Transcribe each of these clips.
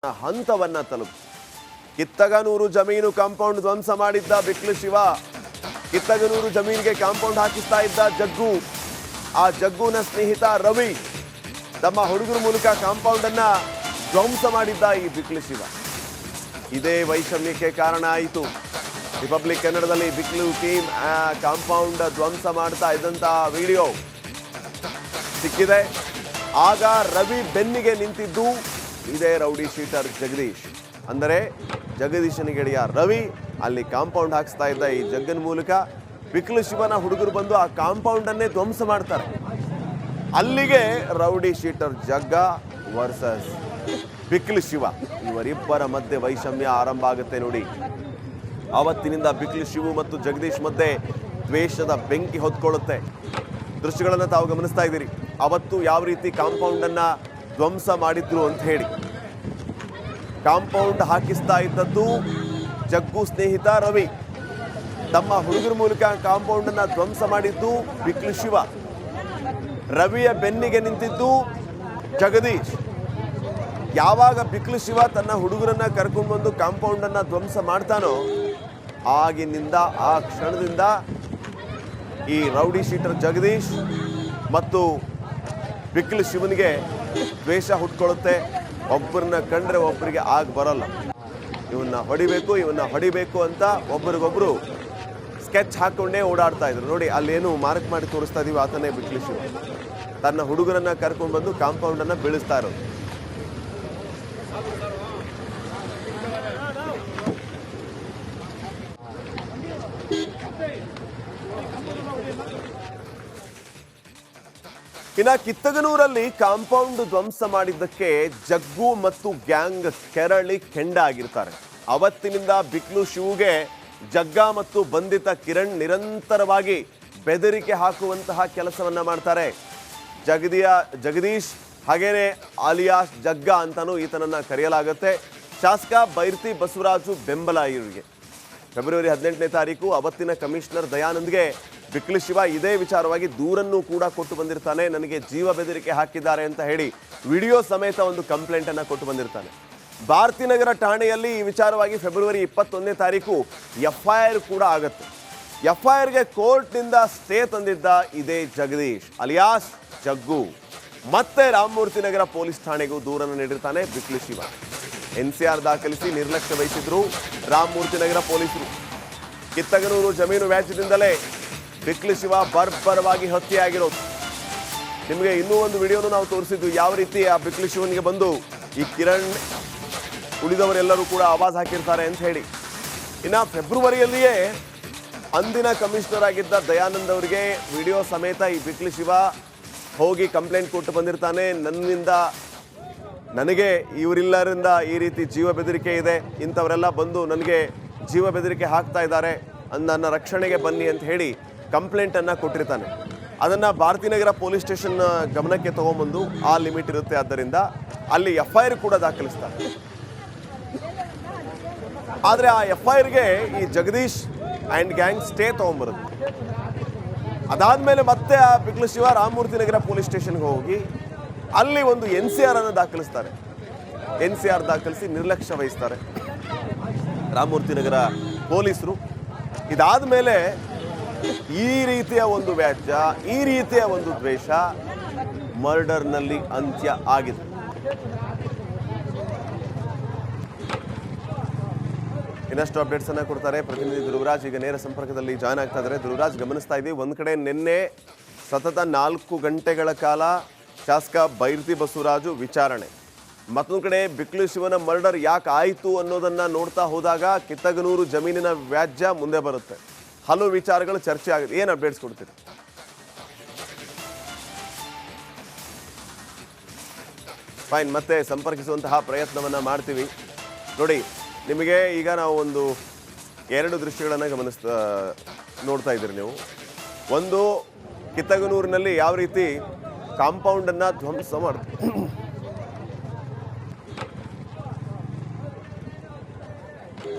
ಹಂತವನ್ನ ತಲುಪಿ ಕಿತ್ತಗನೂರು ಜಮೀನು ಕಾಂಪೌಂಡ್ ಧ್ವಂಸ ಮಾಡಿದ್ದ ಬಿಕ್ಲು ಶಿವ. ಕಿತ್ತಗನೂರು ಜಮೀನಿಗೆ ಕಾಂಪೌಂಡ್ ಹಾಕಿಸ್ತಾ ಇದ್ದ ಜಗ್ಗು. ಆ ಜಗ್ಗುನ ಸ್ನೇಹಿತ ರವಿ ತಮ್ಮ ಹುಡುಗರ ಮೂಲಕ ಕಾಂಪೌಂಡ್ ಅನ್ನ ಧ್ವಂಸ ಮಾಡಿದ್ದ ಈ ಬಿಕ್ಲು ಶಿವ. ಇದೇ ವೈಷಮ್ಯಕ್ಕೆ ಕಾರಣ ಆಯಿತು. ರಿಪಬ್ಲಿಕ್ ಕನ್ನಡದಲ್ಲಿ ಬಿಕ್ಲು ಟೀಮ್ ಕಾಂಪೌಂಡ್ ಧ್ವಂಸ ಮಾಡ್ತಾ ಇದ್ದಂತಹ ವಿಡಿಯೋ ಸಿಕ್ಕಿದೆ. ಆಗ ರವಿ ಬೆನ್ನಿಗೆ ನಿಂತಿದ್ದು ಇದೇ ರೌಡಿ ಶೀಟರ್ ಜಗದೀಶ್. ಅಂದರೆ ಜಗದೀಶನ ಗೆಳೆಯ ರವಿ ಅಲ್ಲಿ ಕಾಂಪೌಂಡ್ ಹಾಕಿಸ್ತಾ ಇದ್ದ ಈ ಜಗ್ಗನ ಮೂಲಕ ಬಿಕ್ಲು ಶಿವನ ಹುಡುಗರು ಬಂದು ಆ ಕಾಂಪೌಂಡ್ ಅನ್ನೇ ಧ್ವಂಸ ಮಾಡ್ತಾರೆ. ಅಲ್ಲಿಗೆ ರೌಡಿ ಶೀಟರ್ ಜಗ್ಗ ವರ್ಸಸ್ ಬಿಕ್ಲು ಶಿವ, ಇವರಿಬ್ಬರ ಮಧ್ಯೆ ವೈಷಮ್ಯ ಆರಂಭ ಆಗುತ್ತೆ ನೋಡಿ. ಆವತ್ತಿನಿಂದ ಬಿಕ್ಲು ಶಿವು ಮತ್ತು ಜಗದೀಶ್ ಮಧ್ಯೆ ದ್ವೇಷದ ಬೆಂಕಿ ಹೊತ್ಕೊಳ್ಳುತ್ತೆ. ದೃಶ್ಯಗಳನ್ನು ತಾವು ಗಮನಿಸ್ತಾ ಇದ್ದೀರಿ. ಅವತ್ತು ಯಾವ ರೀತಿ ಕಾಂಪೌಂಡ್ ಅನ್ನ ಧ್ವಂಸ ಮಾಡಿದ್ರು ಅಂತ ಹೇಳಿ. ಕಾಂಪೌಂಡ್ ಹಾಕಿಸ್ತಾ ಇದ್ದದ್ದು ಜಗ್ಗು ಸ್ನೇಹಿತ ರವಿ. ತಮ್ಮ ಹುಡುಗರ ಮೂಲಕ ಕಾಂಪೌಂಡ್ ಅನ್ನ ಧ್ವಂಸ ಮಾಡಿದ್ದು ಬಿಕ್ಲು ಶಿವ. ರವಿಯ ಬೆನ್ನಿಗೆ ನಿಂತಿದ್ದು ಜಗದೀಶ್. ಯಾವಾಗ ಬಿಕ್ಲು ಶಿವ ತನ್ನ ಹುಡುಗರನ್ನ ಕರ್ಕೊಂಡು ಬಂದು ಕಾಂಪೌಂಡ್ ಅನ್ನ ಧ್ವಂಸ ಮಾಡ್ತಾನೋ ಆಗಿನಿಂದ ಆ ಕ್ಷಣದಿಂದ ಈ ರೌಡಿ ಶೀಟರ್ ಜಗದೀಶ್ ಮತ್ತು ಬಿಕ್ಲು ಶಿವನಿಗೆ ದ್ವೇಷ ಹುಟ್ಕೊಳ್ಳುತ್ತೆ. ಒಬ್ಬರನ್ನ ಕಂಡ್ರೆ ಒಬ್ಬರಿಗೆ ಆಗ ಬರಲ್ಲ. ಇವನ್ನ ಹೊಡಿಬೇಕು ಅಂತ ಒಬ್ಬರಿಗೊಬ್ರು ಸ್ಕೆಚ್ ಹಾಕೊಂಡೇ ಓಡಾಡ್ತಾ ಇದ್ರು ನೋಡಿ. ಅಲ್ಲೇನು ಮಾರ್ಕ್ ಮಾಡಿ ತೋರಿಸ್ತಾ ಇದೀವಿ ಆತನೇ ಬಿಕ್ಲು ಶಿವ ತನ್ನ ಹುಡುಗರನ್ನ ಕರ್ಕೊಂಡು ಬಂದು ಕಾಂಪೌಂಡ್ ಅನ್ನ ಬೀಳಿಸ್ತಾ ಇರೋದು. ಇನ್ನು ಕಿತ್ತಗನೂರಲ್ಲಿ ಕಾಂಪೌಂಡ್ ಧ್ವಂಸ ಮಾಡಿದ್ದಕ್ಕೆ ಜಗ್ಗು ಮತ್ತು ಗ್ಯಾಂಗ್ ಕೆರಳಿ ಕೆಂಡ ಆಗಿರ್ತಾರೆ. ಅವತ್ತಿನಿಂದ ಬಿಕ್ಲು ಶಿವುಗೆ ಜಗ್ಗ ಮತ್ತು ಬಂಧಿತ ಕಿರಣ್ ನಿರಂತರವಾಗಿ ಬೆದರಿಕೆ ಹಾಕುವಂತಹ ಕೆಲಸವನ್ನ ಮಾಡ್ತಾರೆ. ಜಗದೀಶ್ ಹಾಗೇನೆ ಆಲಿಯಾಸ್ ಜಗ್ಗ ಅಂತಾನೂ ಈತನನ್ನ ಕರೆಯಲಾಗುತ್ತೆ. ಶಾಸಕ ಬೈರ್ತಿ ಬಸವರಾಜು ಬೆಂಬಲ ಇವರಿಗೆ. ಫೆಬ್ರವರಿ 18ನೇ ತಾರೀಕು ಅವತ್ತಿನ ಕಮಿಷನರ್ ದಯಾನಂದ್ಗೆ ಬಿಕ್ಲು ಶಿವ ಇದೇ ವಿಚಾರವಾಗಿ ದೂರನ್ನು ಕೂಡ ಕೊಟ್ಟು ಬಂದಿರ್ತಾನೆ. ನನಗೆ ಜೀವ ಬೆದರಿಕೆ ಹಾಕಿದ್ದಾರೆ ಅಂತ ಹೇಳಿ ವಿಡಿಯೋ ಸಮೇತ ಒಂದು ಕಂಪ್ಲೇಂಟ್ ಅನ್ನ ಕೊಟ್ಟು ಬಂದಿರ್ತಾನೆ. ಭಾರತೀನಗರ ಠಾಣೆಯಲ್ಲಿ ಈ ವಿಚಾರವಾಗಿ ಫೆಬ್ರವರಿ 21ನೇ ತಾರೀಕು FIR ಕೂಡ ಆಗುತ್ತೆ. FIRಗೆ ಕೋರ್ಟ್ನಿಂದ ಸ್ಟೇ ತಂದಿದ್ದ ಇದೇ ಜಗದೀಶ್ ಅಲಿಯಾಸ್ ಜಗ್ಗು. ಮತ್ತೆ ರಾಮಮೂರ್ತಿ ನಗರ ಪೊಲೀಸ್ ಠಾಣೆಗೂ ದೂರನ್ನು ನೀಡಿರ್ತಾನೆ ಬಿಕ್ಲು ಶಿವ. NCR ದಾಖಲಿಸಿ ನಿರ್ಲಕ್ಷ್ಯ ವಹಿಸಿದ್ರು ರಾಮಮೂರ್ತಿ ನಗರ ಪೊಲೀಸರು. ಕಿತ್ತಗನೂರು ಜಮೀನು ವ್ಯಾಜ್ಯದಿಂದಲೇ ಬಿಕ್ಲು ಶಿವ ಬರ್ಬರವಾಗಿ ಹತ್ಯೆಯಾಗಿರೋದು. ನಿಮಗೆ ಇನ್ನೂ ಒಂದು ವಿಡಿಯೋನು ನಾವು ತೋರಿಸಿದ್ದು, ಯಾವ ರೀತಿ ಆ ಬಿಕ್ಲು ಶಿವನಿಗೆ ಬಂದು ಈ ಕಿರಣ್ ಉಳಿದವರೆಲ್ಲರೂ ಕೂಡ ಆವಾಜ್ ಹಾಕಿರ್ತಾರೆ ಅಂತ ಹೇಳಿ. ಇನ್ನು ಫೆಬ್ರವರಿಯಲ್ಲಿಯೇ ಅಂದಿನ ಕಮಿಷನರ್ ಆಗಿದ್ದ ದಯಾನಂದ್ ಅವರಿಗೆ ವಿಡಿಯೋ ಸಮೇತ ಈ ಬಿಕ್ಲು ಶಿವ ಹೋಗಿ ಕಂಪ್ಲೇಂಟ್ ಕೊಟ್ಟು ಬಂದಿರ್ತಾನೆ. ನನಗೆ ಇವರೆಲ್ಲರಿಂದ ಈ ರೀತಿ ಜೀವ ಬೆದರಿಕೆ ಇದೆ, ಇಂಥವರೆಲ್ಲ ಬಂದು ನನಗೆ ಜೀವ ಬೆದರಿಕೆ ಹಾಕ್ತಾ ಇದ್ದಾರೆ, ನನ್ನ ರಕ್ಷಣೆಗೆ ಬನ್ನಿ ಅಂತ ಹೇಳಿ ಕಂಪ್ಲೇಂಟನ್ನು ಕೊಟ್ಟಿರ್ತಾನೆ. ಅದನ್ನು ಭಾರತೀನಗರ ಪೊಲೀಸ್ ಸ್ಟೇಷನ್ ಗಮನಕ್ಕೆ ತಗೊಂಬಂದು ಆ ಲಿಮಿಟ್ ಇರುತ್ತೆ, ಆದ್ದರಿಂದ ಅಲ್ಲಿ FIR ಕೂಡ ದಾಖಲಿಸ್ತಾರೆ. ಆದರೆ ಆ FIRಗೆ ಈ ಜಗದೀಶ್ ಆ್ಯಂಡ್ ಗ್ಯಾಂಗ್ ಸ್ಟೇ ತೊಗೊಂಬರುತ್ತೆ. ಅದಾದಮೇಲೆ ಮತ್ತೆ ಆ ಬಿಕ್ಲು ಶಿವ ರಾಮಮೂರ್ತಿ ನಗರ ಪೊಲೀಸ್ ಸ್ಟೇಷನ್ಗೆ ಹೋಗಿ ಅಲ್ಲಿ ಒಂದು NCR ಅನ್ನು ದಾಖಲಿಸ್ತಾರೆ. NCR ದಾಖಲಿಸಿ ನಿರ್ಲಕ್ಷ್ಯ ವಹಿಸ್ತಾರೆ ರಾಮಮೂರ್ತಿ ನಗರ ಪೊಲೀಸರು. ಇದಾದ ಮೇಲೆ ಈ ರೀತಿಯ ಒಂದು ವ್ಯಾಜ್ಯ, ಈ ರೀತಿಯ ಒಂದು ದ್ವೇಷ ಮರ್ಡರ್ನಲ್ಲಿ ಅಂತ್ಯ ಆಗಿದೆ. ಇನ್ನಷ್ಟು ಅಪ್ಡೇಟ್ಸ್ ಅನ್ನ ಕೊಡ್ತಾರೆ ಪ್ರತಿನಿಧಿ ಧ್ರುವರಾಜ್. ಈಗ ನೇರ ಸಂಪರ್ಕದಲ್ಲಿ ಜಾಯ್ನ್ ಆಗ್ತಾ ಇದ್ದಾರೆ. ಧ್ರುವರಾಜ್, ಗಮನಿಸ್ತಾ ಇದ್ದೀವಿ ಒಂದ್ ಕಡೆ ನಿನ್ನೆ ಸತತ 4 ಗಂಟೆಗಳ ಕಾಲ ಶಾಸಕ ಬೈರ್ತಿ ಬಸವರಾಜು ವಿಚಾರಣೆ, ಮತ್ತೊಂದು ಕಡೆ ಬಿಕ್ಲು ಶಿವನ ಮರ್ಡರ್ ಯಾಕೆ ಆಯಿತು ಅನ್ನೋದನ್ನ ನೋಡ್ತಾ ಹೋದಾಗ ಕಿತ್ತಗನೂರು ಜಮೀನಿನ ವ್ಯಾಜ್ಯ ಮುಂದೆ ಬರುತ್ತೆ. ಹಲವು ವಿಚಾರಗಳು ಚರ್ಚೆ ಆಗುತ್ತೆ. ಏನು ಅಪ್ಡೇಟ್ಸ್ ಕೊಡ್ತೀರಿ? ಫೈನ್, ಮತ್ತೆ ಸಂಪರ್ಕಿಸುವಂತಹ ಪ್ರಯತ್ನವನ್ನ ಮಾಡ್ತೀವಿ ನೋಡಿ. ನಿಮಗೆ ಈಗ ನಾವು ಒಂದು 2 ದೃಶ್ಯಗಳನ್ನು ನೋಡ್ತಾ ಇದ್ದೀರಿ ನೀವು. ಒಂದು, ಕಿತ್ತಗನೂರಿನಲ್ಲಿ ಯಾವ ರೀತಿ ಕಾಂಪೌಂಡ್ ಅನ್ನ ಧ್ವಂಸ ಮಾಡ್ತಾರೆ.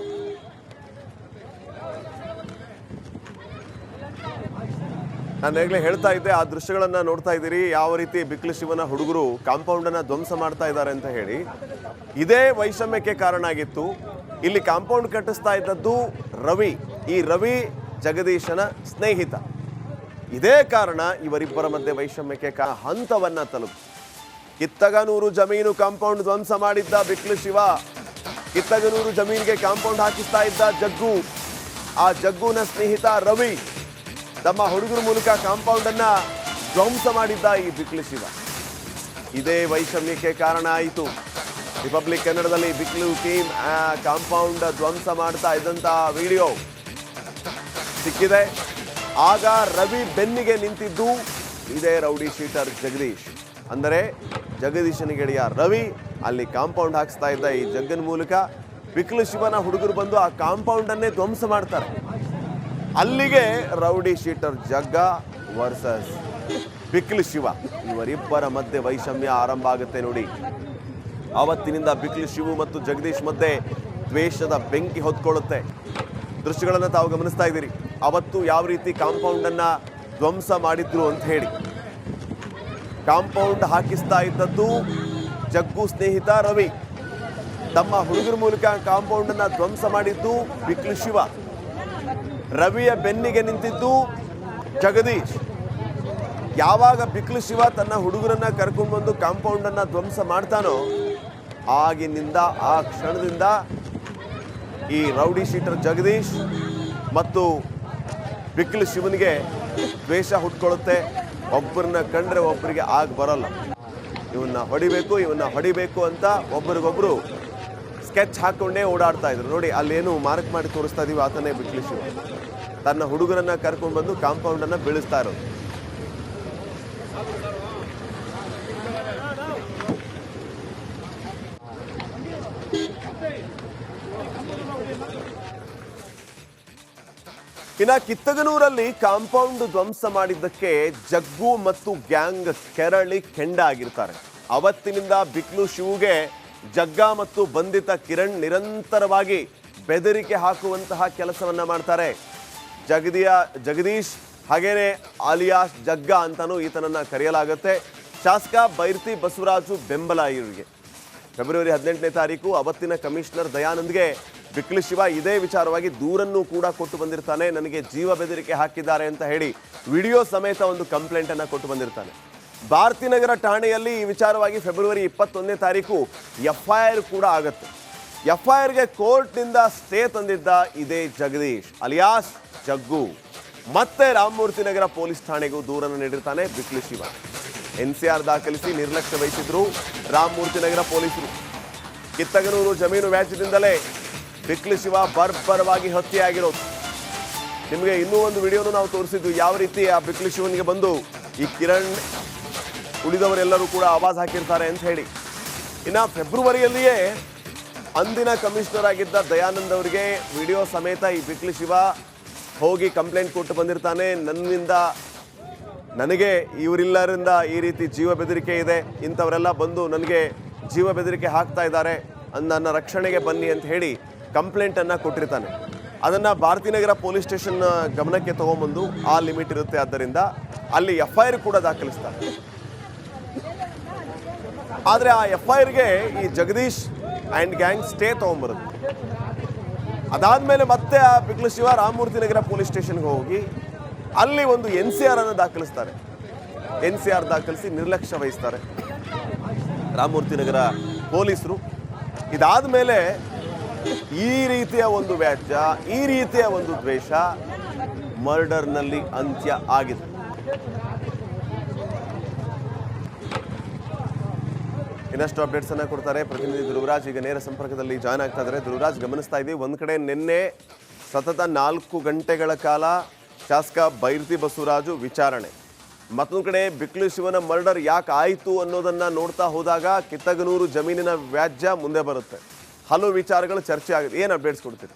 ನಾನು ಈಗಲೇ ಹೇಳ್ತಾ ಇದ್ದೆ, ಆ ದೃಶ್ಯಗಳನ್ನು ನೋಡ್ತಾ ಇದ್ದೀರಿ ಯಾವ ರೀತಿ ಬಿಕ್ಲು ಶಿವನ ಹುಡುಗರು ಕಾಂಪೌಂಡನ್ನು ಧ್ವಂಸ ಮಾಡ್ತಾ ಇದ್ದಾರೆ ಅಂತ ಹೇಳಿ. ಇದೇ ವೈಷಮ್ಯಕ್ಕೆ ಕಾರಣ ಆಗಿತ್ತು. ಇಲ್ಲಿ ಕಾಂಪೌಂಡ್ ಕಟ್ಟಿಸ್ತಾ ಇದ್ದದ್ದು ರವಿ. ಈ ರವಿ ಜಗದೀಶನ ಸ್ನೇಹಿತ. ಇದೇ ಕಾರಣ ಇವರಿಬ್ಬರ ಮಧ್ಯೆ ವೈಷಮ್ಯಕ್ಕೆ ಹಂತವನ್ನ ತಲುಪು. ಕಿತ್ತಗನೂರು ಜಮೀನು ಕಾಂಪೌಂಡ್ ಧ್ವಂಸ ಮಾಡಿದ್ದ ಬಿಕ್ಲು ಶಿವ, ಕಿತ್ತಗನೂರು ಜಮೀನಿಗೆ ಕಾಂಪೌಂಡ್ ಹಾಕಿಸ್ತಾ ಇದ್ದ ಜಗ್ಗು, ಆ ಜಗ್ಗುನ ಸ್ನೇಹಿತ ರವಿ ತಮ್ಮ ಹುಡುಗರ ಮೂಲಕ ಕಾಂಪೌಂಡ್ ಅನ್ನ ಧ್ವಂಸ ಮಾಡಿದ್ದ ಈ ಬಿಕ್ಲು ಶಿವ. ಇದೇ ವೈಷಮ್ಯಕ್ಕೆ ಕಾರಣ ಆಯಿತು. ರಿಪಬ್ಲಿಕ್ ಕನ್ನಡದಲ್ಲಿ ಬಿಕ್ಲು ಟೀಮ್ ಕಾಂಪೌಂಡ್ ಧ್ವಂಸ ಮಾಡ್ತಾ ಇದ್ದಂತ ವಿಡಿಯೋ ಸಿಕ್ಕಿದೆ. ಆಗ ರವಿ ಬೆನ್ನಿಗೆ ನಿಂತಿದ್ದು ಇದೇ ರೌಡಿ ಶೀಟರ್ ಜಗದೀಶ್. ಅಂದರೆ ಜಗದೀಶನ ಗೆಳೆಯ ರವಿ ಅಲ್ಲಿ ಕಾಂಪೌಂಡ್ ಹಾಕಿಸ್ತಾ ಇದ್ದ ಈ ಜಗ್ಗನ ಮೂಲಕ ಬಿಕ್ಲು ಶಿವನ ಹುಡುಗರು ಬಂದು ಆ ಕಾಂಪೌಂಡ್ ಅನ್ನೇ ಧ್ವಂಸ ಮಾಡ್ತಾರೆ. ಅಲ್ಲಿಗೆ ರೌಡಿ ಶೀಟರ್ ಜಗ್ಗ ವರ್ಸಸ್ ಬಿಕ್ಲು ಶಿವ, ಇವರಿಬ್ಬರ ಮಧ್ಯೆ ವೈಷಮ್ಯ ಆರಂಭ ಆಗುತ್ತೆ ನೋಡಿ. ಆವತ್ತಿನಿಂದ ಬಿಕ್ಲು ಶಿವು ಮತ್ತು ಜಗದೀಶ್ ಮಧ್ಯೆ ದ್ವೇಷದ ಬೆಂಕಿ ಹೊತ್ಕೊಳ್ಳುತ್ತೆ. ದೃಶ್ಯಗಳನ್ನು ತಾವು ಗಮನಿಸ್ತಾ ಇದ್ದೀರಿ. ಅವತ್ತು ಯಾವ ರೀತಿ ಕಾಂಪೌಂಡ್ ಅನ್ನ ಧ್ವಂಸ ಮಾಡಿದ್ರು ಅಂತ ಹೇಳಿ. ಕಾಂಪೌಂಡ್ ಹಾಕಿಸ್ತಾ ಇದ್ದದ್ದು ಜಗ್ಗು ಸ್ನೇಹಿತ ರವಿ, ತಮ್ಮ ಹುಡುಗರ ಮೂಲಕ ಕಾಂಪೌಂಡ್ ಅನ್ನ ಧ್ವಂಸ ಮಾಡಿದ್ದು ಬಿಕ್ಲು ಶಿವ. ರವಿಯ ಬೆನ್ನಿಗೆ ನಿಂತಿದ್ದು ಜಗದೀಶ್. ಯಾವಾಗ ಬಿಕ್ಲು ಶಿವ ತನ್ನ ಹುಡುಗರನ್ನ ಕರ್ಕೊಂಡು ಬಂದು ಕಾಂಪೌಂಡ್ ಅನ್ನ ಧ್ವಂಸ ಮಾಡ್ತಾನೋ ಆಗಿನಿಂದ ಆ ಕ್ಷಣದಿಂದ ಈ ರೌಡಿ ಶೀಟರ್ ಜಗದೀಶ್ ಮತ್ತು ಬಿಕ್ಲು ಶಿವನಿಗೆ ದ್ವೇಷ ಹುಟ್ಕೊಳ್ಳುತ್ತೆ. ಒಬ್ಬರನ್ನ ಕಂಡ್ರೆ ಒಬ್ಬರಿಗೆ ಆಗ ಬರಲ್ಲ. ಇವನ್ನ ಹೊಡಿಬೇಕು ಅಂತ ಒಬ್ಬರಿಗೊಬ್ರು ಸ್ಕೆಚ್ ಹಾಕೊಂಡೇ ಓಡಾಡ್ತಾ ಇದ್ರು ನೋಡಿ. ಅಲ್ಲೇನು ಮಾರ್ಕ್ ಮಾಡಿ ತೋರಿಸ್ತಾ ಇದೀವಿ, ಆತನೇ ಬಿಕ್ಲು ಶಿವ ತನ್ನ ಹುಡುಗರನ್ನ ಕರ್ಕೊಂಡು ಬಂದು ಕಾಂಪೌಂಡ್ ಅನ್ನ ಬೀಳಿಸ್ತಾ ಇರೋದು. ಇನ್ನು ಕಿತ್ತಗನೂರಲ್ಲಿ ಕಾಂಪೌಂಡ್ ಧ್ವಂಸ ಮಾಡಿದ್ದಕ್ಕೆ ಜಗ್ಗು ಮತ್ತು ಗ್ಯಾಂಗ್ ಕೆರಳಿ ಕೆಂಡ ಆಗಿರ್ತಾರೆ. ಅವತ್ತಿನಿಂದ ಬಿಕ್ಲು ಶಿವುಗೆ ಜಗ್ಗ ಮತ್ತು ಬಂಧಿತ ಕಿರಣ್ ನಿರಂತರವಾಗಿ ಬೆದರಿಕೆ ಹಾಕುವಂತಹ ಕೆಲಸವನ್ನ ಮಾಡ್ತಾರೆ. ಜಗದೀಶ್ ಹಾಗೇನೆ ಆಲಿಯಾಸ್ ಜಗ್ಗ ಅಂತಾನೂ ಈತನನ್ನ ಕರೆಯಲಾಗುತ್ತೆ. ಶಾಸಕ ಬೈರ್ತಿ ಬಸವರಾಜು ಬೆಂಬಲ ಇವರಿಗೆ. ಫೆಬ್ರವರಿ 18ನೇ ತಾರೀಕು ಅವತ್ತಿನ ಕಮಿಷನರ್ ದಯಾನಂದ್ಗೆ ಬಿಕ್ಲು ಶಿವ ಇದೇ ವಿಚಾರವಾಗಿ ದೂರನ್ನು ಕೂಡ ಕೊಟ್ಟು ಬಂದಿರ್ತಾನೆ. ನನಗೆ ಜೀವ ಬೆದರಿಕೆ ಹಾಕಿದ್ದಾರೆ ಅಂತ ಹೇಳಿ ವಿಡಿಯೋ ಸಮೇತ ಒಂದು ಕಂಪ್ಲೇಂಟ್ ಅನ್ನ ಕೊಟ್ಟು ಬಂದಿರ್ತಾನೆ. ಭಾರತೀನಗರ ಠಾಣೆಯಲ್ಲಿ ಈ ವಿಚಾರವಾಗಿ ಫೆಬ್ರವರಿ 21ನೇ ತಾರೀಕು FIR ಕೂಡ ಆಗುತ್ತೆ. FIRಗೆ ಕೋರ್ಟ್ನಿಂದ ಸ್ಟೇ ತಂದಿದ್ದ ಇದೇ ಜಗದೀಶ್ ಅಲಿಯಾಸ್ ಜಗ್ಗು ಮತ್ತೆ ರಾಮಮೂರ್ತಿ ನಗರ ಪೊಲೀಸ್ ಠಾಣೆಗೂ ದೂರನ್ನು ನೀಡಿರ್ತಾನೆ ಬಿಕ್ಲು ಶಿವ. NCR ದಾಖಲಿಸಿ ನಿರ್ಲಕ್ಷ್ಯ ವಹಿಸಿದ್ರು ರಾಮಮೂರ್ತಿ ನಗರ ಪೊಲೀಸರು. ಕಿತ್ತಗನೂರು ಜಮೀನು ವ್ಯಾಜ್ಯದಿಂದಲೇ ಬಿಕ್ಲು ಶಿವ ಬರ್ಬರವಾಗಿ ಹತ್ಯೆಯಾಗಿರೋದು. ನಿಮಗೆ ಇನ್ನೂ ಒಂದು ವಿಡಿಯೋನು ನಾವು ತೋರಿಸಿದ್ವಿ, ಯಾವ ರೀತಿ ಆ ಬಿಕ್ಲು ಶಿವನಿಗೆ ಬಂದು ಈ ಕಿರಣ್ ಉಳಿದವರೆಲ್ಲರೂ ಕೂಡ ಆವಾಜ್ ಹಾಕಿರ್ತಾರೆ ಅಂತ ಹೇಳಿ. ಇನ್ನು ಫೆಬ್ರವರಿಯಲ್ಲಿಯೇ ಅಂದಿನ ಕಮಿಷನರ್ ಆಗಿದ್ದ ದಯಾನಂದ್ ಅವರಿಗೆ ವಿಡಿಯೋ ಸಮೇತ ಈ ಬಿಕ್ಲು ಶಿವ ಹೋಗಿ ಕಂಪ್ಲೇಂಟ್ ಕೊಟ್ಟು ಬಂದಿರ್ತಾನೆ. ನನಗೆ ಇವರೆಲ್ಲರಿಂದ ಈ ರೀತಿ ಜೀವ ಬೆದರಿಕೆ ಇದೆ, ಇಂಥವರೆಲ್ಲ ಬಂದು ನನಗೆ ಜೀವ ಬೆದರಿಕೆ ಹಾಕ್ತಾ ಇದ್ದಾರೆ, ನನ್ನ ರಕ್ಷಣೆಗೆ ಬನ್ನಿ ಅಂತ ಹೇಳಿ ಕಂಪ್ಲೇಂಟನ್ನು ಕೊಟ್ಟಿರ್ತಾನೆ. ಅದನ್ನು ಭಾರತೀನಗರ ಪೊಲೀಸ್ ಸ್ಟೇಷನ್ ಗಮನಕ್ಕೆ ತಗೊಂಬಂದು ಆ ಲಿಮಿಟ್ ಇರುತ್ತೆ, ಆದ್ದರಿಂದ ಅಲ್ಲಿ FIR ಕೂಡ ದಾಖಲಿಸ್ತಾರೆ. ಆದರೆ ಆ FIRಗೆ ಈ ಜಗದೀಶ್ ಆ್ಯಂಡ್ ಗ್ಯಾಂಗ್ ಸ್ಟೇ ತೊಗೊಂಬರುತ್ತೆ. ಅದಾದಮೇಲೆ ಮತ್ತೆ ಆ ಬಿಕ್ಲು ಶಿವ ರಾಮಮೂರ್ತಿ ನಗರ ಪೊಲೀಸ್ ಸ್ಟೇಷನ್ಗೆ ಹೋಗಿ ಅಲ್ಲಿ ಒಂದು NCR ಅನ್ನು ದಾಖಲಿಸ್ತಾರೆ. NCR ದಾಖಲಿಸಿ ನಿರ್ಲಕ್ಷ್ಯ ವಹಿಸ್ತಾರೆ ರಾಮಮೂರ್ತಿ ನಗರ ಪೊಲೀಸರು. ಇದಾದ ಮೇಲೆ ಈ ರೀತಿಯ ಒಂದು ವ್ಯಾಜ್ಯ, ಈ ರೀತಿಯ ಒಂದು ದ್ವೇಷ ಮರ್ಡರ್ನಲ್ಲಿ ಅಂತ್ಯ ಆಗಿದೆ. ಇನ್ನಷ್ಟು ಅಪ್ಡೇಟ್ಸ್ ಅನ್ನ ಕೊಡ್ತಾರೆ ಪ್ರತಿನಿಧಿ ಧ್ರುವರಾಜ್. ಈಗ ನೇರ ಸಂಪರ್ಕದಲ್ಲಿ ಜಾಯ್ನ್ ಆಗ್ತಾ ಇದ್ದಾರೆ. ಧ್ರುವರಾಜ್, ಗಮನಿಸ್ತಾ ಇದ್ದೀವಿ, ಒಂದ್ ಕಡೆ ನಿನ್ನೆ ಸತತ 4 ಗಂಟೆಗಳ ಕಾಲ ಶಾಸಕ ಬೈರ್ತಿ ಬಸವರಾಜು ವಿಚಾರಣೆ, ಮತ್ತೊಂದು ಕಡೆ ಬಿಕ್ಲು ಶಿವನ ಮರ್ಡರ್ ಯಾಕೆ ಆಯಿತು ಅನ್ನೋದನ್ನ ನೋಡ್ತಾ ಹೋದಾಗ ಕಿತ್ತಗನೂರು ಜಮೀನಿನ ವ್ಯಾಜ್ಯ ಮುಂದೆ ಬರುತ್ತೆ. ಹಲವು ವಿಚಾರಗಳು ಚರ್ಚೆ ಆಗುತ್ತೆ. ಏನು ಅಪ್ಡೇಟ್ಸ್ ಕೊಡ್ತೀರಿ?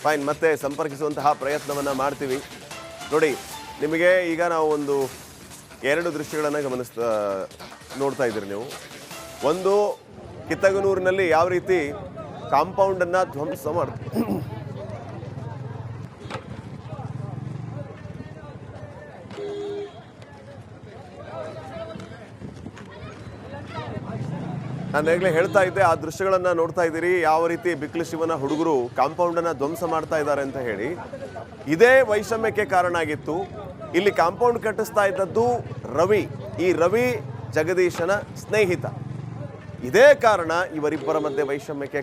ಫೈನ್, ಮತ್ತೆ ಸಂಪರ್ಕಿಸುವಂತಹ ಪ್ರಯತ್ನವನ್ನ ಮಾಡ್ತೀವಿ. ನೋಡಿ, ನಿಮಗೆ ಈಗ ನಾವು ಒಂದು 2 ದೃಶ್ಯಗಳನ್ನು ನೋಡ್ತಾ ಇದ್ದೀರಿ ನೀವು. ಒಂದು, ಕಿತ್ತಗನೂರಿನಲ್ಲಿ ಯಾವ ರೀತಿ ಕಾಂಪೌಂಡನ್ನು ಧ್ವಂಸ ಮಾಡ್ತಾರೆ. ನಾನು ಈಗಲೇ ಹೇಳ್ತಾ ಇದ್ದೆ, ಆ ದೃಶ್ಯಗಳನ್ನ ನೋಡ್ತಾ ಇದ್ದೀರಿ, ಯಾವ ರೀತಿ ಬಿಕ್ಲಿ ಶಿವನ ಹುಡುಗರು ಕಾಂಪೌಂಡ್ ಅನ್ನ ಧ್ವಂಸ ಮಾಡ್ತಾ ಇದ್ದಾರೆ ಅಂತ ಹೇಳಿ. ಇದೇ ವೈಷಮ್ಯಕ್ಕೆ ಕಾರಣ ಆಗಿತ್ತು. ಇಲ್ಲಿ ಕಾಂಪೌಂಡ್ ಕಟ್ಟಿಸ್ತಾ ಇದ್ದದ್ದು ರವಿ. ಈ ರವಿ ಜಗದೀಶನ ಸ್ನೇಹಿತ. ಇದೇ ಕಾರಣ ಇವರಿಬ್ಬರ ಮಧ್ಯೆ ವೈಷಮ್ಯಕ್ಕೆ